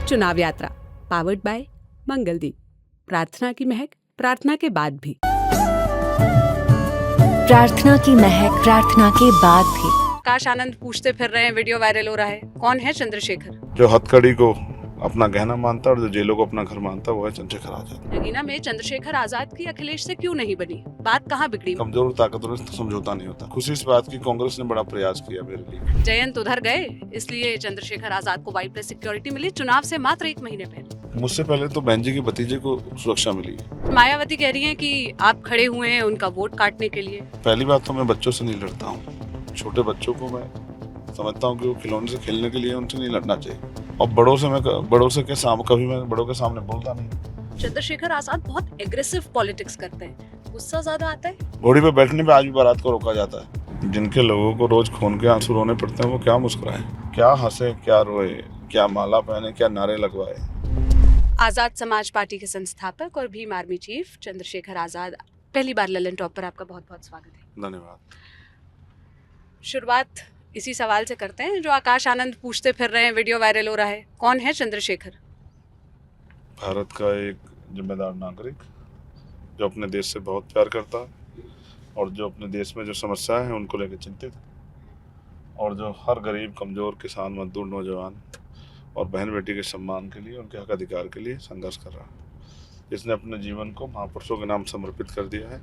चुनाव यात्रा powered by Mangaldeep. प्रार्थना की महक प्रार्थना के बाद भी। प्रार्थना की महक प्रार्थना के बाद भी। आकाश आनंद पूछते फिर रहे हैं, वीडियो वायरल हो रहा है, कौन है चंद्रशेखर? जो हथकड़ी को अपना गहना मानता है और जो जेलों को अपना घर मानता है वो है चंद्रशेखर आजाद। नगीना में चंद्रशेखर आजाद की अखिलेश से क्यों नहीं बनी? बात कहाँ बिगड़ी? कमजोर और ताकतवर से समझौता नहीं होता। खुशी इस बात की कांग्रेस ने बड़ा प्रयास किया मेरे लिए। जयंत उधर गए, इसलिए चंद्रशेखर आजाद को वाई प्लस सिक्योरिटी मिली चुनाव से मात्र 1 महीने पहले। मुझसे पहले तो बहन जी के भतीजे को सुरक्षा मिली। मायावती कह रही हैं कि आप खड़े हुए हैं उनका वोट काटने के लिए। पहली बात तो मैं बच्चों से नहीं लड़ता हूँ। छोटे बच्चों को मैं समझता हूँ कि वो खिलौने से खेलने के लिए, उनसे नहीं लड़ना चाहिए। और कभी मैं बड़ों के सामने बोलता नहीं। चंद्रशेखर आजाद बहुत एग्रेसिव पॉलिटिक्स करते हैं, गुस्सा ज्यादा आता है। घोड़ी पे बैठने पे आज भी बारात को रोका जाता है। जिनके लोगों को रोज खून के आंसू रोने पड़ते हैं वो क्या मुस्कुराए, क्या हंसे, क्या रोए, क्या माला पहने, क्या नारे लगवाए। आजाद समाज पार्टी के संस्थापक और भीम आर्मी चीफ चंद्रशेखर आजाद, पहली बार ललन टॉप पर आपका बहुत बहुत स्वागत है। धन्यवाद। शुरुआत इसी सवाल से करते हैं जो आकाश आनंद पूछते फिर रहे हैं, वीडियो वायरल हो रहा है, कौन है चंद्रशेखर? भारत का एक जिम्मेदार नागरिक जो अपने देश से बहुत प्यार करता है और जो अपने देश में जो समस्याएं हैं उनको लेकर चिंतित है और जो हर गरीब, कमजोर, किसान, मजदूर, नौजवान और बहन बेटी के सम्मान के लिए, उनके हक अधिकार के लिए संघर्ष कर रहा है। जिसने अपने जीवन को महापुरुषों के नाम समर्पित कर दिया है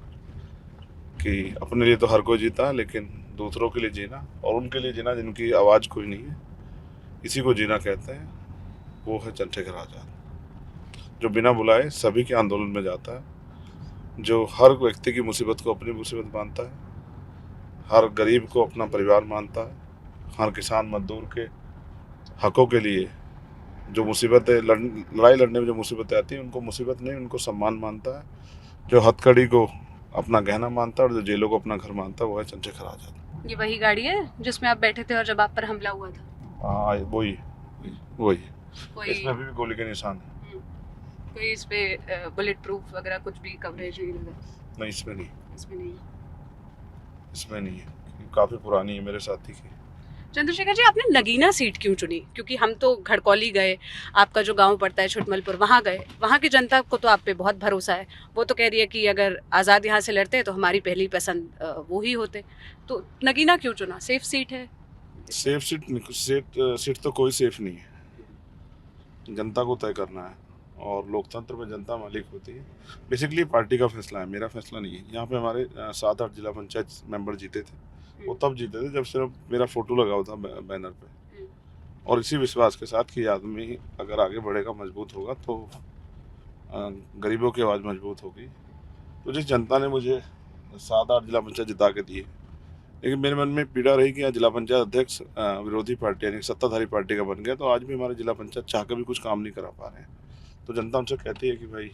कि अपने लिए तो हर कोई जीता है, लेकिन दूसरों के लिए जीना और उनके लिए जीना जिनकी आवाज़ कोई नहीं है, इसी को जीना कहते हैं। वो है चंद्रशेखर आजाद, जो बिना बुलाए सभी के आंदोलन में जाता है, जो हर व्यक्ति की मुसीबत को अपनी मुसीबत मानता है, हर गरीब को अपना परिवार मानता है, हर किसान मजदूर के हकों के लिए जो मुसीबतें लड़ाई लड़ने में जो मुसीबतें आती हैं उनको मुसीबत नहीं, उनको सम्मान मानता है। जो हथकड़ी को अपना गहना मानता है और जो जेलों को अपना घर मानता है वो है चंद्रशेखर आजाद। ये वही गाड़ी है जिसमें आप बैठे थे और जब आप पर हमला हुआ था? हाँ, वही। इसमें भी गोली के निशान है। कोई इस पे बुलेट प्रूफ वगैरह कुछ भी कवरेज नहीं लगा? नहीं, इसमें नहीं है। काफी पुरानी है, मेरे साथी की। चंद्रशेखर जी, आपने नगीना सीट क्यों चुनी? क्योंकि हम तो घड़कौली गए, आपका जो गांव पड़ता है छुटमलपुर, वहाँ गए, वहाँ की जनता को तो आप पे बहुत भरोसा है। वो तो कह रही है कि अगर आज़ाद यहाँ से लड़ते तो हमारी पहली पसंद वो ही होते। तो नगीना क्यों चुना? सेफ सीट है। सेफ सीट तो कोई सेफ नहीं है। जनता को तय करना है और लोकतंत्र में जनता मालिक होती है। बेसिकली पार्टी का फैसला है, मेरा फैसला नहीं है। यहाँ पे हमारे 7-8 जिला पंचायत मेंबर जीते थे। वो तब जीते थे जब सिर्फ मेरा फोटो लगा हुआ था बैनर पे, और इसी विश्वास के साथ कि आदमी अगर आगे बढ़ेगा, मजबूत होगा, तो गरीबों की आवाज़ मजबूत होगी। तो जिस जनता ने मुझे 7-8 जिला पंचायत जिता के दिए, लेकिन मेरे मन में पीड़ा रही कि आज जिला पंचायत अध्यक्ष विरोधी पार्टी यानी सत्ताधारी पार्टी का बन गया, तो आज भी हमारे जिला पंचायत चाह के भी कुछ काम नहीं करा पा रहे हैं। तो जनता हमसे कहती है कि भाई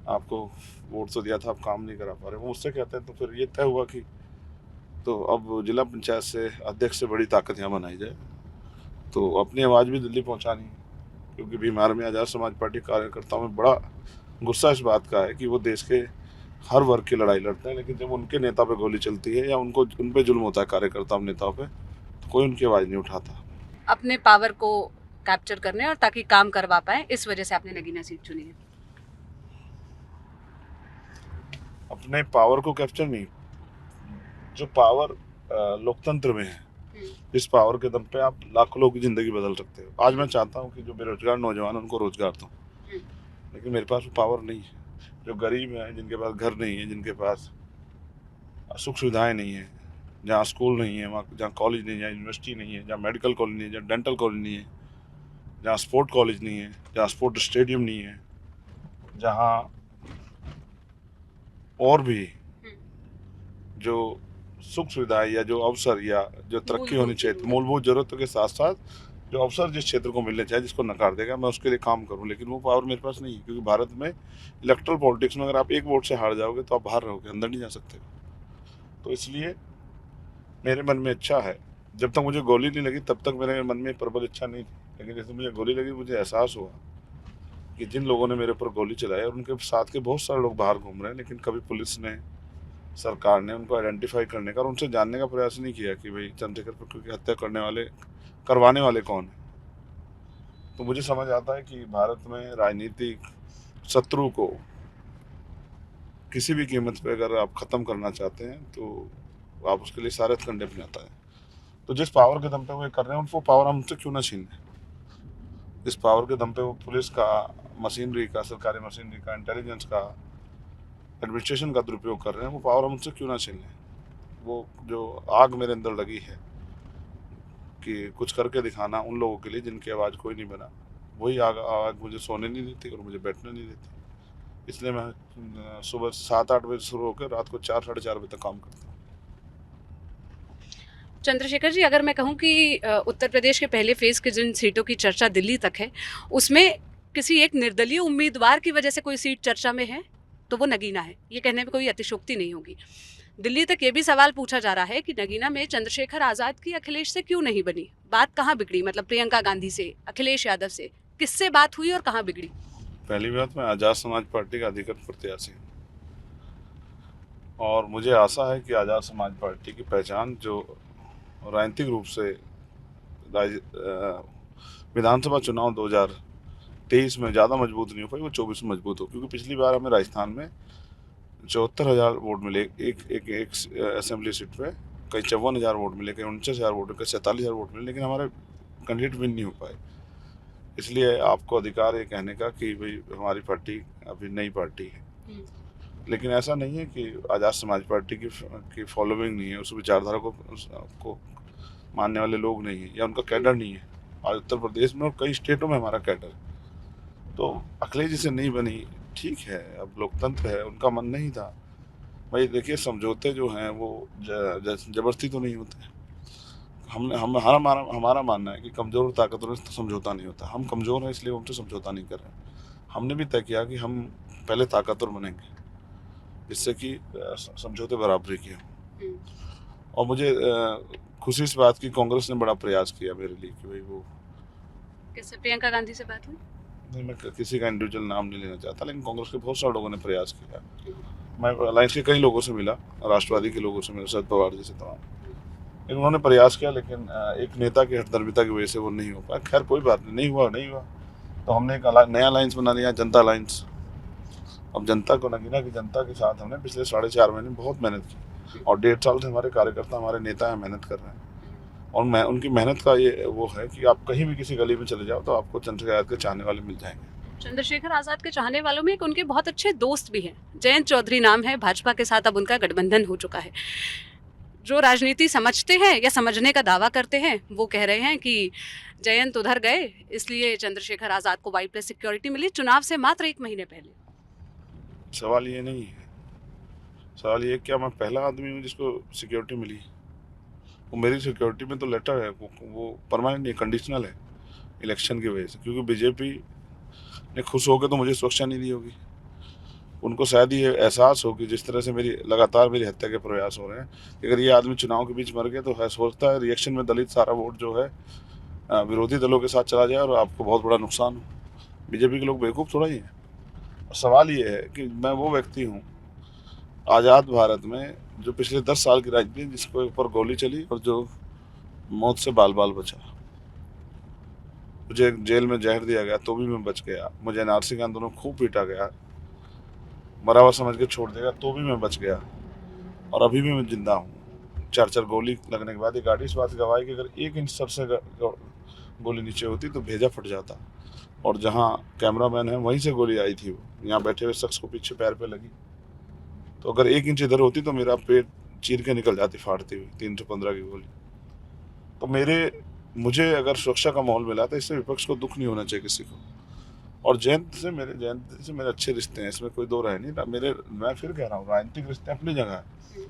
आपको वोट तो दिया था, आप काम नहीं करा पा रहे। वो मुझसे कहते हैं, तो फिर ये तय हुआ कि तो अब जिला पंचायत से अध्यक्ष से बड़ी ताकत यहाँ बनाई जाए। तो अपनी आवाज़ भी दिल्ली पहुँचानी है, क्योंकि बिहार में आज़ाद समाज पार्टी कार्यकर्ताओं में बड़ा गुस्सा इस बात का है कि वो देश के हर वर्ग की लड़ाई लड़ते हैं, लेकिन जब उनके नेता पे गोली चलती है या उन पे जुल्म होता है कार्यकर्ता नेताओं पे, तो कोई उनकी आवाज़ नहीं उठाता। अपने पावर को कैप्चर करने और ताकि काम करवा पाए, इस वजह से आपने नगीना सीट चुनी है। अपने पावर को कैप्चर नहीं, जो पावर लोकतंत्र में है, इस पावर के दम पे आप लाखों लोगों की जिंदगी बदल सकते हो। आज मैं चाहता हूँ कि जो बेरोजगार नौजवान उनको रोजगार दूँ, लेकिन मेरे पास वो पावर नहीं है। जो गरीब हैं, जिनके पास घर नहीं है, जिनके पास सुख सुविधाएं नहीं है, जहाँ स्कूल नहीं है, वहाँ जहाँ कॉलेज नहीं है, जहाँ यूनिवर्सिटी नहीं है, जहाँ मेडिकल कॉलेज नहीं है, जहाँ डेंटल कॉलेज नहीं है, जहाँ स्पोर्ट कॉलेज नहीं है, जहाँ स्पोर्ट स्टेडियम नहीं है, जहाँ और भी जो सुख सुविधाएं या जो अवसर या जो तरक्की होनी चाहिए, मूलभूत जरूरतों के साथ साथ जो अवसर जिस क्षेत्र को मिलने चाहिए, जिसको नकार देगा, मैं उसके लिए काम करूं। लेकिन वो पावर मेरे पास नहीं है, क्योंकि भारत में इलेक्ट्रल पॉलिटिक्स में अगर आप एक वोट से हार जाओगे तो आप बाहर रहोगे, अंदर नहीं जा सकते। तो इसलिए मेरे मन में इच्छा है, जब तक मुझे गोली नहीं लगी तब तक मेरे मन में प्रबल इच्छा नहीं थी, लेकिन जैसे मुझे गोली लगी मुझे एहसास हुआ कि जिन लोगों ने मेरे ऊपर गोली चलाई और उनके साथ के बहुत सारे लोग बाहर घूम रहे हैं, लेकिन कभी पुलिस ने, सरकार ने उनको आइडेंटिफाई करने का और उनसे जानने का प्रयास नहीं किया कि भाई चंद्रशेखर पर हत्या करवाने वाले कौन है। तो मुझे समझ आता है कि भारत में राजनीतिक शत्रु को किसी भी कीमत पे अगर आप ख़त्म करना चाहते हैं तो आप उसके लिए सारे हथकंडे अपनाता है। तो जिस पावर के दम पे वो ये कर रहे हैं, उनको पावर हमसे क्यों ना छीन लें। जिस पावर के दम पे वो पुलिस का, मशीनरी का, सरकारी मशीनरी का, इंटेलिजेंस का, एडमिनिस्ट्रेशन का दुरुपयोग कर रहे हैं, वो पावर हम उनसे क्यों ना छीन लें। वो जो आग मेरे अंदर लगी है कि कुछ करके दिखाना उन लोगों के लिए जिनकी आवाज़ कोई नहीं बना, वही आग मुझे सोने नहीं देती और मुझे बैठने नहीं देती। इसलिए मैं सुबह 7-8 बजे शुरू होकर रात को 4 साढ़े 4 बजे तक काम करता हूँ। चंद्रशेखर जी, अगर मैं कहूँ कि उत्तर प्रदेश के पहले फेज़ की जिन सीटों की चर्चा दिल्ली तक है, उसमें किसी एक निर्दलीय उम्मीदवार की वजह से कोई सीट चर्चा में है, तो वो नगीना है। ये कहने में कोई अतिशयोक्ति नहीं होगी। दिल्ली तक ये भी सवाल पूछा जा रहा है कि नगीना में चंद्रशेखर आज़ाद की अखिलेश से क्यों नहीं बनी? बात कहाँ बिगड़ी? मतलब प्रियंका गांधी से, अखिलेश यादव से, किससे बात हुई और कहाँ बिगड़ी? पहली बात, मैं आज़ाद समाज पार्टी का अधिकृत प्रत्याशी हूँ और मुझे आशा है कि आज़ाद समाज पार्टी की पहचान जो राजनीतिक रूप से विधानसभा चुनाव 2023 में ज़्यादा मजबूत नहीं हो पाई, वो 24 में मजबूत हो। क्योंकि पिछली बार हमें राजस्थान में 74,000 वोट मिले एक असेंबली सीट पे, कहीं 54,000 वोट मिले, कहीं 49,000 वोट, कहीं 47,000 वोट मिले, लेकिन हमारे कैंडिडेट विन नहीं हो पाए। इसलिए आपको अधिकार है कहने का कि भाई हमारी पार्टी अभी नई पार्टी है, लेकिन ऐसा नहीं है कि आज़ाद समाज पार्टी की फॉलोइंग नहीं है, उस विचारधारा को मानने वाले लोग नहीं हैं या उनका कैडर नहीं है। आज उत्तर प्रदेश में और कई स्टेटों में हमारा कैडर है। तो अखिलेश जी से नहीं बनी, ठीक है, अब लोकतंत्र है, उनका मन नहीं था। भाई देखिए, समझौते जो हैं वो जबरदस्ती तो नहीं होते। हमारा मानना है कि कमज़ोर और ताकतवर से समझौता नहीं होता। हम कमज़ोर हैं इसलिए हमसे समझौता नहीं कर रहे। हमने भी तय किया कि हम पहले ताकतवर बनेंगे जिससे कि समझौते बराबरी की हो। और मुझे खुशी इस बात की कांग्रेस ने बड़ा प्रयास किया मेरे लिए कि भाई वो किससे? प्रियंका गांधी से बात हुई? नहीं, मैं किसी का इंडिविजुअल नाम नहीं लेना चाहता, लेकिन कांग्रेस के बहुत सारे लोगों ने प्रयास किया। मैं अलायंस के कई लोगों से मिला, राष्ट्रवादी के लोगों से मिला, शरद पवार जी से तमाम, लेकिन उन्होंने प्रयास किया, लेकिन एक नेता की हठधर्मिता की वजह से वो नहीं हो पाया। खैर कोई बात नहीं हुआ तो हमने एक नया अलायंस बना लिया, जनता अलायंस। अब जनता को, नगीना की जनता के साथ हमने पिछले 4.5 महीने बहुत मेहनत की और 1.5 साल से हमारे कार्यकर्ता, हमारे नेता हैं, मेहनत कर रहे हैं। और मैं उनकी मेहनत का ये वो है कि आप कहीं भी किसी गली में चले जाओ तो आपको चंद्रशेखर आज़ाद के चाहने वाले मिल जाएंगे। चंद्रशेखर आज़ाद के चाहने वालों में एक उनके बहुत अच्छे दोस्त भी हैं, जयंत चौधरी नाम है, भाजपा के साथ अब उनका गठबंधन हो चुका है। जो राजनीति समझते हैं या समझने का दावा करते हैं, वो कह रहे हैं कि जयंत उधर गए इसलिए चंद्रशेखर आज़ाद को वाई+ सिक्योरिटी मिली चुनाव से मात्र 1 महीने पहले। सवाल ये नहीं है, सवाल ये क्या मैं पहला आदमी हूँ जिसको सिक्योरिटी मिली? वो मेरी सिक्योरिटी में तो लेटर है, वो परमानेंट नहीं, कंडीशनल है इलेक्शन की वजह से। क्योंकि बीजेपी ने खुश होकर तो मुझे सुरक्षा नहीं दी होगी। उनको शायद ये एहसास हो कि जिस तरह से लगातार मेरी हत्या के प्रयास हो रहे हैं, अगर ये आदमी चुनाव के बीच मर गए तो सोचता है रिएक्शन में दलित सारा वोट जो है विरोधी दलों के साथ चला जाए और आपको बहुत बड़ा नुकसान हो। बीजेपी के लोग बेवकूफ़ थोड़ा ही हैं। सवाल ये है कि मैं वो व्यक्ति हूँ आज़ाद भारत में जो पिछले 10 साल की राजनीति, जिसके ऊपर गोली चली और जो मौत से बाल बाल बचा। मुझे जेल में जहर दिया गया तो भी मैं बच गया। मुझे एनआरसी के आंदोलन खूब पीटा गया, मरा हुआ समझ के छोड़ देगा तो भी मैं बच गया और अभी भी मैं जिंदा हूँ। 4 गोली लगने के बाद ये गाड़ी इस बात की गवाही कि अगर 1 इंच सर से गोली नीचे होती तो भेजा फट जाता। और जहाँ कैमरामैन है वहीं से गोली आई थी, वो यहाँ बैठे हुए शख्स को पीछे पैर पे लगी। तो अगर 1 इंच इधर होती तो मेरा पेट चीर के निकल जाती फाड़ती हुई 315 की गोली। तो मुझे अगर सुरक्षा का माहौल मिला तो इससे विपक्ष को दुख नहीं होना चाहिए किसी को। और जयंत से मेरे अच्छे रिश्ते हैं, इसमें कोई दो राय नहीं। मैं फिर कह रहा हूँ, राजनीतिक रिश्ते अपनी जगह है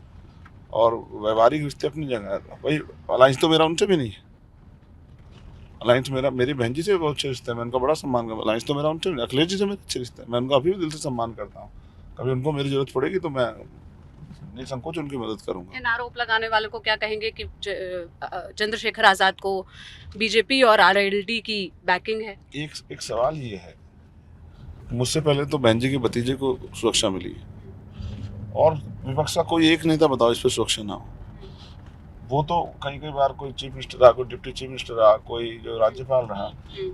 और व्यवहारिक रिश्ते अपनी जगह है। भाई अलायंस तो मेरा उनसे भी नहीं है। अलायंस मेरी बहन जी से बहुत अच्छे रिश्ते हैं, मैं उनका बड़ा सम्मान करता हूँ। अलायंस तो मेरा उनसे भी नहीं। अखिलेश जी से मेरे अच्छे रिश्ते हैं, मैं उनका अभी भी दिल से सम्मान करता हूँ। कभी उनको मेरी जरूरत पड़ेगी तो मैं निसंकोच उनकी मदद करूंगा। इन आरोप लगाने वालों को क्या कहेंगे कि चंद्रशेखर आज़ाद को बीजेपी और आरएलडी की बैकिंग है? एक सवाल ये है, मुझसे पहले तो बहन जी के भतीजे को सुरक्षा मिली और विपक्ष का कोई एक नेता बताओ इस पर सुरक्षा ना हो। वो तो कई कई बार कोई चीफ मिनिस्टर रहा, कोई डिप्टी चीफ मिनिस्टर रहा, कोई जो राज्यपाल रहा।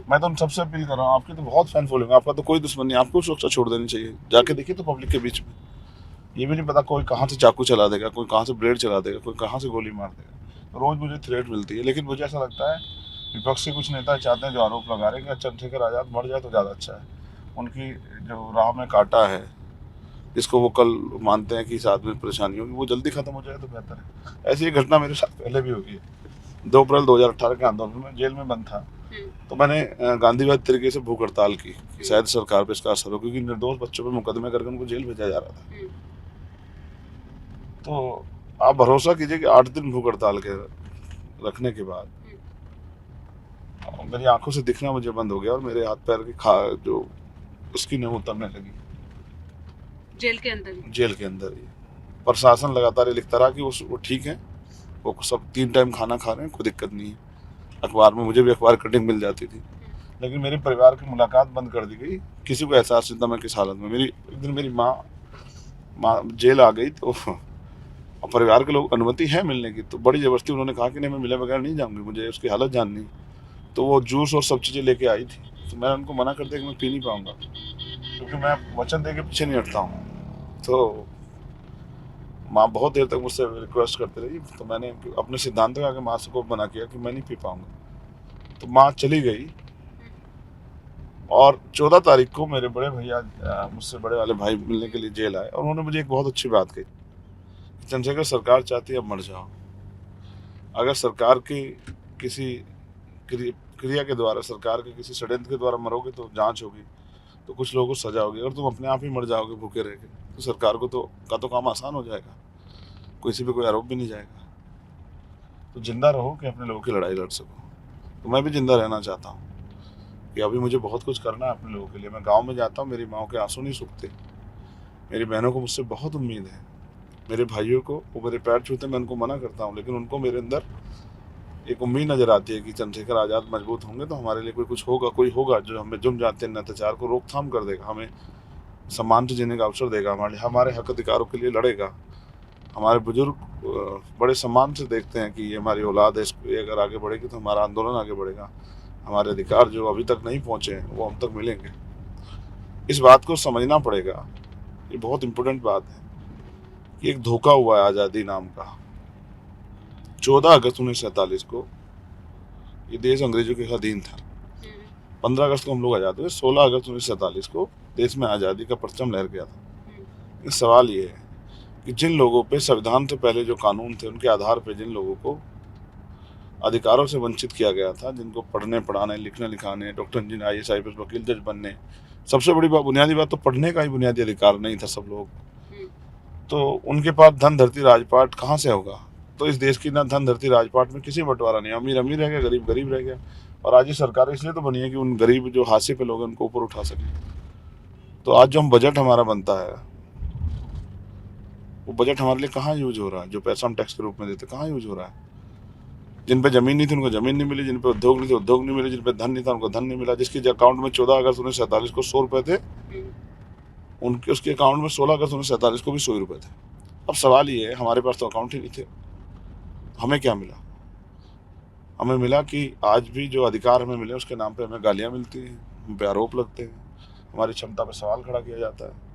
मैं तो उन सबसे अपील कर रहा हूँ, आपकी तो बहुत फैन फॉलोइंग, आपका तो कोई दुश्मन नहीं, आपको सुरक्षा छोड़ देनी चाहिए। जाके देखिए तो पब्लिक के बीच में, ये भी नहीं पता कोई कहाँ से चाकू चला देगा, कोई कहाँ से ब्लेड चला देगा, कोई कहाँ से गोली मार देगा। रोज मुझे थ्रेट मिलती है, लेकिन मुझे ऐसा लगता है विपक्ष के कुछ नेता चाहते हैं, जो आरोप लगा रहे हैं कि चंद्रशेखर आज़ाद मर जाए तो ज़्यादा अच्छा है। उनकी जो राह में कांटा है, जिसको वो कल मानते हैं कि इस आदमी में परेशानी होगी, वो जल्दी खत्म हो जाए तो बेहतर है। ऐसी एक घटना मेरे साथ पहले भी हुई है। 2 अप्रैल 2018 के आंदोलन में जेल में बंद था, तो मैंने गांधीवादी तरीके से भूख हड़ताल की कि शायद सरकार पे इसका असर हो, क्योंकि निर्दोष बच्चों पे मुकदमे करके उनको जेल भेजा जा रहा था। तो आप भरोसा कीजिए कि 8 दिन भूख हड़ताल के रखने के बाद मेरी आंखों से दिखना मुझे बंद हो गया और मेरे हाथ पैर की जो स्किन है वो उतरने लगी। जेल के अंदर ही? जेल के अंदर ही। प्रशासन लगातार ये लिखता रहा कि वो ठीक है, वो सब 3 टाइम खाना खा रहे हैं, कोई दिक्कत नहीं है। अखबार में मुझे भी अखबार कटिंग मिल जाती थी, लेकिन मेरे परिवार की मुलाकात बंद कर दी गई। किसी को एहसास नहीं था मैं किस हालत में। एक दिन मेरी माँ जेल आ गई, तो परिवार के लोग अनुमति है मिलने की, तो बड़ी ज़बरदस्ती उन्होंने कहा कि नहीं, मैं मिले बगैर नहीं जाऊँगी, मुझे उसकी हालत जाननी। तो वो जूस और सब चीज़ें लेके आई थी, तो मैंने उनको मना कर दिया कि मैं पी नहीं पाऊँगा, क्योंकि मैं वचन दे के पीछे नहीं हटता हूँ। तो माँ बहुत देर तक मुझसे रिक्वेस्ट करती रही, तो मैंने अपने सिद्धांतों के आगे माँ से को मना किया कि मैं नहीं पी पाऊँगा। तो माँ चली गई, और 14 तारीख को मेरे बड़े भैया मुझसे बड़े वाले भाई मिलने के लिए जेल आए, और उन्होंने मुझे एक बहुत अच्छी बात कही, चंद्रशेखर सरकार चाहती है अब मर जाओ। अगर सरकार की किसी क्रिया के द्वारा, सरकार के किसी षड्यंत्र के द्वारा मरोगे तो जांच होगी, तो कुछ लोगों को सजा होगी। अगर तुम अपने आप ही मर जाओगे भूखे रह के, तो सरकार को तो काम आसान हो जाएगा, किसी पे कोई आरोप भी नहीं जाएगा। तो जिंदा रहो कि अपने लोगों की लड़ाई लड़ सको। तो मैं भी जिंदा रहना चाहता हूँ कि अभी मुझे बहुत कुछ करना है अपने लोगों के लिए। मैं गाँव में जाता हूँ, मेरी माँ के आंसू नहीं सूखते, मेरी बहनों को मुझसे बहुत उम्मीद है, मेरे भाइयों को वो मेरे पैर छूते, मैं उनको मना करता हूँ, लेकिन उनको मेरे अंदर एक उम्मीद नजर आती है कि चंद्रशेखर आज़ाद मजबूत होंगे तो हमारे लिए कोई होगा जो हमें जुर्म जाते हैं अत्याचार को रोकथाम कर देगा, हमें सम्मान से जीने का अवसर देगा, हमारे हक अधिकारों के लिए लड़ेगा। हमारे बुजुर्ग बड़े सम्मान से देखते हैं कि ये हमारी औलाद है, ये अगर आगे बढ़ेगी तो हमारा आंदोलन आगे बढ़ेगा, हमारे अधिकार जो अभी तक नहीं पहुँचे हैं वो हम तक मिलेंगे। इस बात को समझना पड़ेगा, ये बहुत इम्पोर्टेंट बात है कि एक धोखा हुआ है आज़ादी नाम का। 14 अगस्त 1947 को ये देश अंग्रेजों के अधीन था। 15 अगस्त को हम लोग आज़ाद हुए, 16 अगस्त 1947 को देश में आज़ादी का परचम लहर गया था। इस सवाल ये है कि जिन लोगों पे संविधान से पहले जो कानून थे उनके आधार पे जिन लोगों को अधिकारों से वंचित किया गया था, जिनको पढ़ने पढ़ाने लिखने लिखाने, डॉक्टर इंजीनियर IAS IPS वकील जज बनने, सबसे बड़ी बुनियादी बात तो पढ़ने का ही बुनियादी अधिकार नहीं था सब लोगों को, तो उनके पास धन धरती राजपाट कहाँ से होगा। तो इस देश की ना धन धरती राजपाट में किसी बंटवारा नहीं, अमीर अमीर रह गया, गरीब गरीब रह गया। और आज ये सरकार इसलिए तो बनी है कि उन गरीब जो हाशिए पे लोग हैं उनको ऊपर उठा सके। तो आज जो हम बजट हमारा बनता है, वो बजट हमारे लिए कहाँ यूज हो रहा है? जो पैसा हम टैक्स के रूप में देते कहाँ यूज हो रहा है? जिन पे जमीन नहीं थी उनको जमीन नहीं मिली, जिन पे उद्योग नहीं थे उद्योग नहीं मिले, जिन पे धन नहीं था उनको धन नहीं मिला। जिसके अकाउंट में 14 अगस्त 1947 को 100 रुपये थे, उसके अकाउंट में 16 अगस्त 1947 को भी 100 रुपये थे। अब सवाल ये है, हमारे पास तो अकाउंट ही नहीं थे, हमें क्या मिला? हमें मिला कि आज भी जो अधिकार हमें मिले उसके नाम पे हमें गालियाँ मिलती हैं, हम पे आरोप लगते हैं, हमारी क्षमता पे सवाल खड़ा किया जाता है।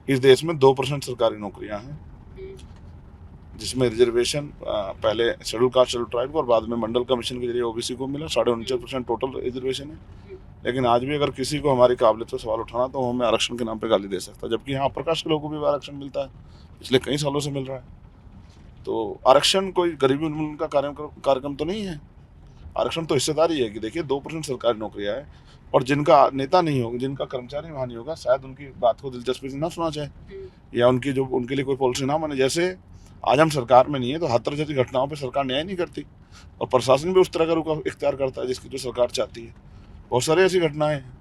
इस देश में 2% सरकारी नौकरियां हैं, जिसमें रिजर्वेशन पहले शेड्यूल कास्ट शेड्यूल ट्राइब को और बाद में मंडल कमीशन के जरिए OBC को मिला। 49% टोटल रिजर्वेशन है। लेकिन आज भी अगर किसी को हमारी काबिलियत पर सवाल उठाना तो हमें आरक्षण के नाम पे गाली दे सकता है, जबकि यहाँ प्रकाश के लोगों को भी आरक्षण मिलता है, पिछले कई सालों से मिल रहा है। तो आरक्षण कोई गरीबी उन्मूलन का कार्यक्रम तो नहीं है। आरक्षण तो हिस्सेदारी है कि देखिए 2% सरकारी नौकरियां है, और जिनका नेता नहीं होगा, जिनका कर्मचारी वहाँ नहीं होगा, शायद उनकी बात को दिलचस्पी से ना सुना जाए, या उनके लिए कोई पॉलिसी ना माने। जैसे आज हम सरकार में नहीं है तो हाथरस जैसी घटनाओं पे सरकार न्याय नहीं करती, और प्रशासन भी उस तरह का रुख इख्तियार करता है जिसकी जो सरकार चाहती है। बहुत सारी ऐसी घटनाएं हैं।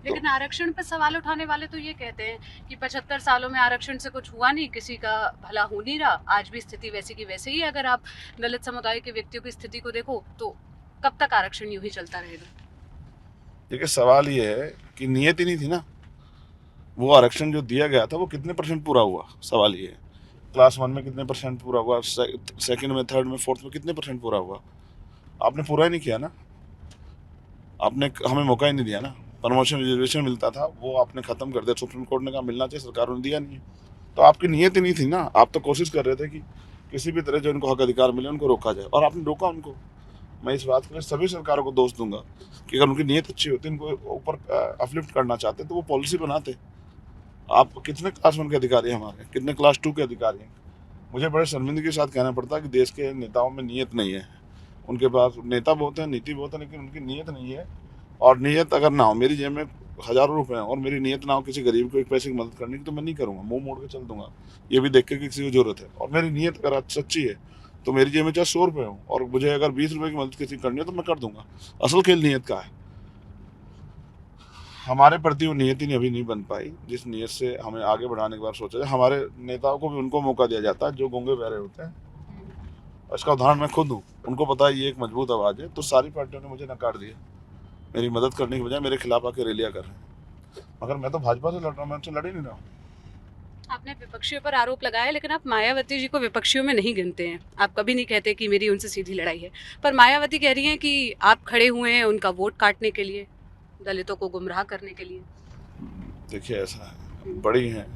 लेकिन आरक्षण पर सवाल उठाने वाले तो ये कहते हैं कि 75 सालों में आरक्षण से कुछ हुआ नहीं, किसी का भला हो नहीं रहा, आज भी स्थिति वैसी की वैसे ही। अगर आप दलित समुदाय के व्यक्तियों की स्थिति को देखो तो कब तक आरक्षण यूं ही चलता रहेगा? देखिए सवाल ये है कि नियत ही नहीं थी ना, वो आरक्षण जो दिया गया था वो कितने % पूरा हुआ, सवाल ये है। क्लास 1 में कितने परसेंट पूरा हुआ, सेकंड में, थर्ड में, फोर्थ में कितने परसेंट पूरा हुआ? आपने पूरा ही नहीं किया ना, आपने हमें मौका ही नहीं दिया ना। प्रमोशन रिजर्वेशन मिलता था वो आपने ख़त्म कर दिया, सुप्रीम कोर्ट ने कहा मिलना चाहिए, सरकार ने दिया नहीं। तो आपकी नीयत ही नहीं थी ना, आप तो कोशिश कर रहे थे कि किसी भी तरह जो उनको हक अधिकार मिले उनको रोका जाए, और आपने रोका उनको। मैं इस बात के लिए सभी सरकारों को दोष दूंगा कि अगर उनकी नीयत अच्छी होती, इनको ऊपर अपलिफ्ट करना चाहते तो वो पॉलिसी बनाते। आप कितने क्लास 1 के अधिकारी हैं हमारे, कितने क्लास 2 के अधिकारी हैं? मुझे बड़े शर्मिंदगी के साथ कहना पड़ता है कि देश के नेताओं में नीयत नहीं है। उनके पास नेता बहुत हैं, नीति बहुत है, लेकिन उनकी नीयत नहीं है। और नीयत अगर ना हो, मेरी जेब में हज़ारों रुपए हैं और मेरी नीयत ना हो किसी गरीब को एक पैसे की मदद करने की, तो मैं नहीं करूँगा, मुंह मोड़ के चल दूंगा, ये भी देख के कि किसी को जरूरत है। और मेरी नीयत अगर सच्ची है तो मेरी जेब में चाहे 100 रुपये हो और मुझे अगर 20 रुपये की मदद किसी की करनी है तो मैं कर दूंगा। असल खेल नीयत का है। हमारे प्रति वो नीयत ही अभी नहीं बन पाई जिस नीयत से हमें आगे बढ़ाने के बाद सोचा जाए। हमारे नेताओं को भी उनको मौका दिया जाता है जो गूंगे बहरे होते हैं। इसका उदाहरण मैं खुद हूँ, उनको पता है ये एक मजबूत आवाज़ है, तो सारी पार्टियों ने मुझे नकार दिया, मेरी मदद करने की बजाय मेरे खिलाफ आके रैलियाँ कर रहे हैं। मगर मैं तो भाजपा से लड़ रहा हूँ, मैं उनसे लड़ ही नहीं रहा हूँ। आपने विपक्षियों पर आरोप लगाया, लेकिन आप मायावती जी को विपक्षियों में नहीं गिनते हैं। आप कभी नहीं कहते कि मेरी उनसे सीधी लड़ाई है, पर मायावती कह रही हैं कि आप खड़े हुए हैं उनका वोट काटने के लिए, दलितों को गुमराह करने के लिए। देखिए ऐसा है, बड़ी हैं,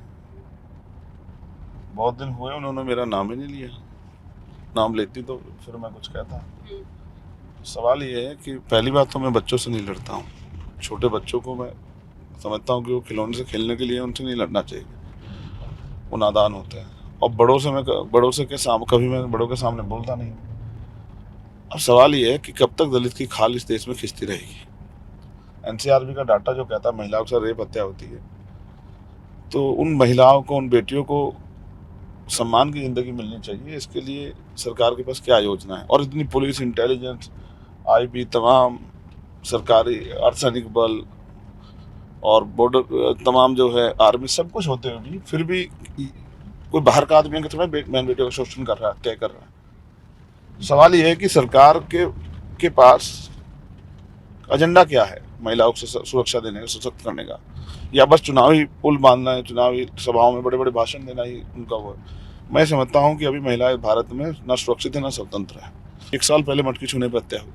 बहुत दिन हुए उन्होंने मेरा नाम ही नहीं लिया, नाम लेती तो फिर मैं कुछ कहता। सवाल ये है कि पहली बात तो मैं बच्चों से नहीं लड़ता हूँ, छोटे बच्चों को मैं समझता हूँ कि वो खिलौने से खेलने के लिए, उनसे नहीं लड़ना चाहिए, वो नादान होते हैं। और बड़ों से के सामने कभी मैं बड़ों के सामने बोलता नहीं। अब सवाल ये है कि कब तक दलित की खाल इस देश में खिंचती रहेगी। एनसीआरबी का डाटा जो कहता है महिलाओं से रेप हत्या होती है, तो उन महिलाओं को, उन बेटियों को सम्मान की ज़िंदगी मिलनी चाहिए। इसके लिए सरकार के पास क्या योजना है? और इतनी पुलिस, इंटेलिजेंस, आईबी, तमाम सरकारी अर्धसैनिक बल और बॉर्डर, तमाम जो है आर्मी, सब कुछ होते हुए भी फिर भी कोई बाहर का आदमी थोड़ा बहन बेटियों का शोषण कर रहा है, तय कर रहा है। सवाल ये है कि सरकार के पास एजेंडा क्या है महिलाओं को सुरक्षा देने का, सशक्त करने का, या बस चुनावी पुल बांधना है, चुनावी सभाओं में बड़े बड़े भाषण देना ही उनका वो है। मैं समझता हूँ कि अभी महिलाएं भारत में न सुरक्षित है न स्वतंत्र है। 1 साल पहले मटकी छूने पर हत्या हुई,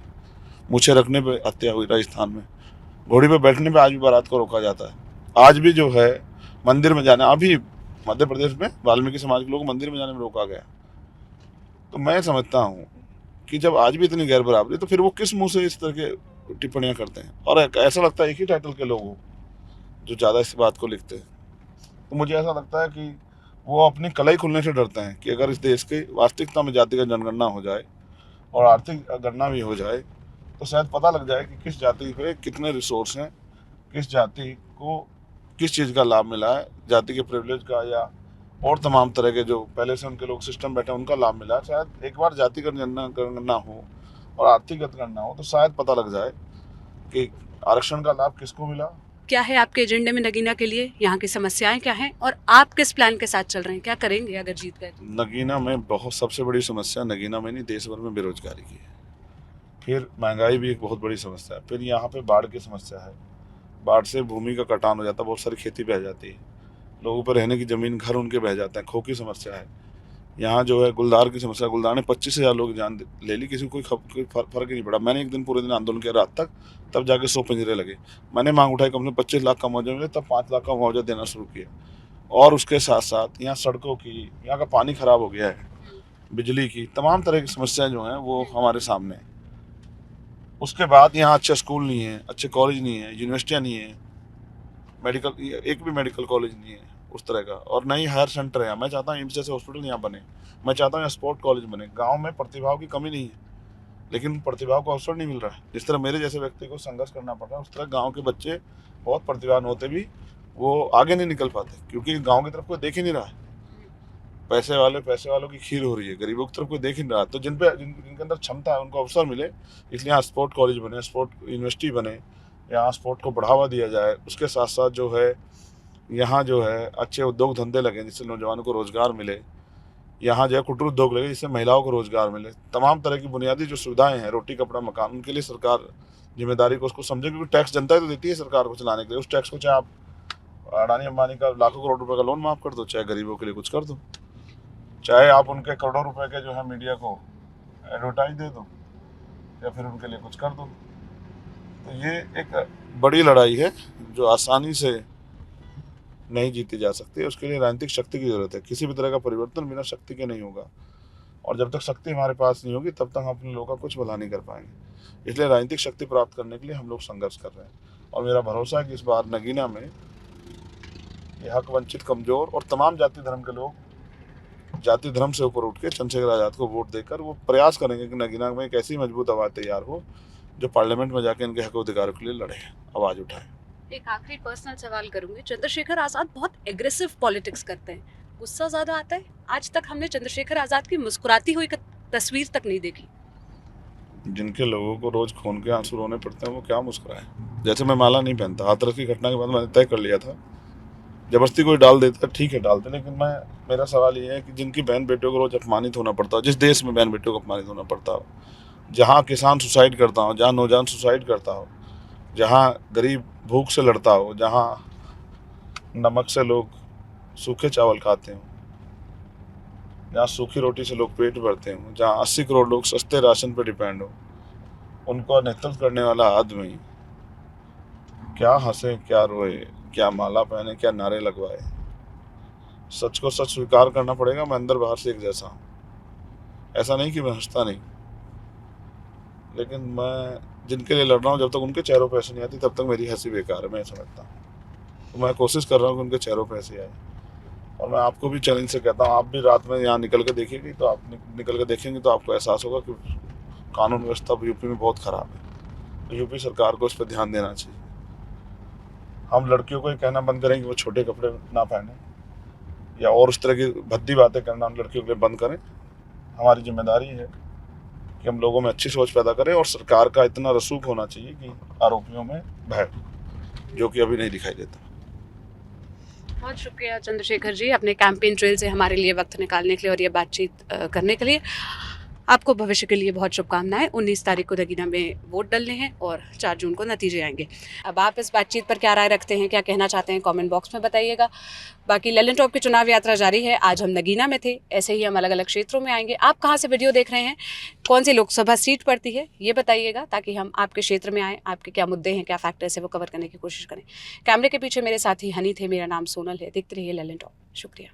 मूछें रखने पर हत्या हुई राजस्थान में, घोड़ी पे बैठने पे आज भी बारात को रोका जाता है। आज भी जो है मंदिर में जाना, अभी मध्य प्रदेश में वाल्मीकि समाज के लोग मंदिर में जाने में रोका गया। तो मैं समझता हूँ कि जब आज भी इतनी गैर बराबरी, तो फिर वो किस मुंह से इस तरह के टिप्पणियाँ करते हैं? और ऐसा लगता है एक ही टाइटल के लोग जो ज़्यादा इस बात को लिखते हैं। तो मुझे ऐसा लगता है कि वो अपनी कलाई खुलने से डरते हैं कि अगर इस देश की वास्तविकता में जातिगत जनगणना हो जाए और आर्थिक गणना भी हो जाए तो शायद पता लग जाए कि किस जाति पे कितने रिसोर्स हैं, किस जाति को किस चीज़ का लाभ मिला है, जाति के प्रिविलेज का या और तमाम तरह के जो पहले से उनके लोग सिस्टम बैठे उनका लाभ मिला है। शायद एक बार जातिगत जनगणना हो और आर्थिक गणना हो तो शायद पता लग जाए कि आरक्षण का लाभ किसको मिला। क्या है आपके एजेंडे में नगीना के लिए? यहाँ की समस्याएं क्या हैं और आप किस प्लान के साथ चल रहे हैं? क्या करेंगे अगर जीत गए? नगीना में बहुत सबसे बड़ी समस्या नगीना में नहीं, देश भर में बेरोजगारी की है। फिर महंगाई भी एक बहुत बड़ी समस्या है। फिर यहाँ पे बाढ़ की समस्या है, बाढ़ से भूमि का कटान हो जाता है, बहुत सारी खेती बह जाती है, लोगों पर रहने की ज़मीन, घर उनके बह जाते हैं, खो की समस्या है। यहाँ जो है गुलदार की समस्या, गुलदार ने 25,000 लोग जान ले ली, किसी को कोई फर्क ही नहीं पड़ा। मैंने एक दिन पूरे दिन आंदोलन किया रात तक, तब जाके 100 पिंजरे लगे। मैंने मांग उठाई कम से कम 25 लाख का मुआवजा मिले, तब 5 लाख का मुआवजा देना शुरू किया। और उसके साथ साथ यहाँ सड़कों की, यहाँ का पानी खराब हो गया है, बिजली की, तमाम तरह की समस्याएं जो हैं वो हमारे सामने हैं। उसके बाद यहाँ अच्छे स्कूल नहीं है, अच्छे कॉलेज नहीं है, यूनिवर्सिटियाँ नहीं है, मेडिकल, एक भी मेडिकल कॉलेज नहीं है उस तरह का, और ना ही हायर सेंटर है। मैं चाहता हूँ एम्स जैसे हॉस्पिटल यहाँ बने, मैं चाहता हूँ यहाँ स्पोर्ट कॉलेज बने। गांव में प्रतिभाओं की कमी नहीं है, लेकिन प्रतिभाओं को अवसर नहीं मिल रहा है। जिस तरह मेरे जैसे व्यक्ति को संघर्ष करना पड़ रहा है, उस तरह गाँव के बच्चे बहुत प्रतिभावान होते भी वो आगे नहीं निकल पाते, क्योंकि गाँव की तरफ कोई देख ही नहीं रहा है। पैसे वालों की खीर हो रही है, गरीबों की तरफ कोई देख ही नहीं रहा। तो जिनके अंदर क्षमता है उनको अवसर मिले, इसलिए यहाँ स्पोर्ट कॉलेज बने, स्पोर्ट यूनिवर्सिटी बने, यहाँ स्पोर्ट को बढ़ावा दिया जाए। उसके साथ साथ जो है यहाँ जो है अच्छे उद्योग धंधे लगे जिससे नौजवानों को रोज़गार मिले। यहाँ जो है कुटीर उद्योग लगे जिससे महिलाओं को रोज़गार मिले। तमाम तरह की बुनियादी जो सुविधाएं हैं, रोटी कपड़ा मकान, उनके लिए सरकार जिम्मेदारी को उसको समझे, क्योंकि टैक्स जनता ही तो देती है सरकार को चलाने के लिए। उस टैक्स को चाहे आप अडानी अंबानी का लाखों करोड़ रुपए का लोन माफ़ कर दो, चाहे गरीबों के लिए कुछ कर दो। चाहे आप उनके करोड़ों रुपए के जो है मीडिया को एडवर्टाइज दे दो या फिर उनके लिए कुछ कर दो। तो ये एक बड़ी लड़ाई है जो आसानी से नहीं जीती जा सकती है। उसके लिए राजनीतिक शक्ति की जरूरत है। किसी भी तरह का परिवर्तन बिना शक्ति के नहीं होगा, और जब तक शक्ति हमारे पास नहीं होगी तब तक हम अपने लोगों का कुछ भला नहीं कर पाएंगे। इसलिए राजनीतिक शक्ति प्राप्त करने के लिए हम लोग संघर्ष कर रहे हैं, और मेरा भरोसा है कि इस बार नगीना में ये हक वंचित, कमजोर और तमाम जाति धर्म के लोग जाति धर्म से ऊपर उठ के चंद्रशेखर आज़ाद को वोट देकर वो प्रयास करेंगे कि नगीना में एक ऐसी मजबूत आवाज़ तैयार हो जो पार्लियामेंट में जाके इनके हक अधिकारों के लिए लड़े, आवाज़ उठाए। एक आखिरी पर्सनल सवाल करूंगी। चंद्रशेखर आज़ाद बहुत एग्रेसिव पॉलिटिक्स करते हैं, गुस्सा ज़्यादा आता है। आज तक हमने चंद्रशेखर आज़ाद की मुस्कुराती हुई तस्वीर तक नहीं देखी। जिनके लोगों को रोज खून के आंसू रोने पड़ते हैं वो क्या मुस्कुराए। जैसे मैं माला नहीं पहनता, हाथरस की घटना के बाद मैंने तय कर लिया था, जबरदस्ती कोई डाल देता ठीक है डालते, लेकिन मेरा सवाल ये है कि जिनकी बहन बेटियों को रोज अपमानित होना पड़ता हो, जिस देश में बहन बेटियों को अपमानित होना पड़ता हो, जहाँ किसान सुसाइड करता हो, जहाँ नौजवान सुसाइड करता हो, जहाँ गरीब भूख से लड़ता हो, जहाँ नमक से लोग सूखे चावल खाते हो, जहाँ सूखी रोटी से लोग पेट भरते हों, जहाँ 80 करोड़ लोग सस्ते राशन पर डिपेंड हो, उनको नेतृत्व करने वाला आदमी क्या हंसे, क्या रोए, क्या माला पहने, क्या नारे लगवाए। सच को सच स्वीकार करना पड़ेगा, मैं अंदर बाहर से एक जैसा हूँ। ऐसा नहीं कि मैं हंसता नहीं, लेकिन मैं जिनके लिए लड़ रहा हूँ जब तक उनके चेहरों पर हंसी नहीं आती तब तक मेरी हंसी बेकार है, मैं समझता हूँ। तो मैं कोशिश कर रहा हूँ कि उनके चेहरों पर हंसी आए। और मैं आपको भी चैलेंज से कहता हूँ, आप भी रात में यहाँ निकल के देखिएगी तो आप निकल के देखेंगे तो आपको एहसास होगा कि कानून व्यवस्था यूपी में बहुत ख़राब है। तो यूपी सरकार को इस पर ध्यान देना चाहिए। हम लड़कियों को ये कहना बंद करें कि वो छोटे कपड़े ना पहने, या और उस तरह की भद्दी बातें करना हम लड़कियों के लिए बंद करें। हमारी जिम्मेदारी है कि हम लोगों में अच्छी सोच पैदा करें, और सरकार का इतना रसूख होना चाहिए कि आरोपियों में भय, जो कि अभी नहीं दिखाई देता। बहुत शुक्रिया चंद्रशेखर जी, अपने कैंपेन ट्रेल से हमारे लिए वक्त निकालने के लिए और ये बातचीत करने के लिए। आपको भविष्य के लिए बहुत शुभकामनाएं। 19 तारीख को नगीना में वोट डलने हैं और 4 जून को नतीजे आएंगे। अब आप इस बातचीत पर क्या राय रखते हैं, क्या कहना चाहते हैं, कमेंट बॉक्स में बताइएगा। बाकी ललन टॉप की चुनाव यात्रा जारी है। आज हम नगीना में थे, ऐसे ही हम अलग अलग क्षेत्रों में आएंगे। आप कहाँ से वीडियो देख रहे हैं, कौन सी लोकसभा सीट पड़ती है, ये बताइएगा, ताकि हम आपके क्षेत्र में आएँ, आपके क्या मुद्दे हैं, क्या फैक्टर्स है, वो कवर करने की कोशिश करें। कैमरे के पीछे मेरे साथी हनी थे, मेरा नाम सोनल है। देखते रहिए ललन टॉप। शुक्रिया।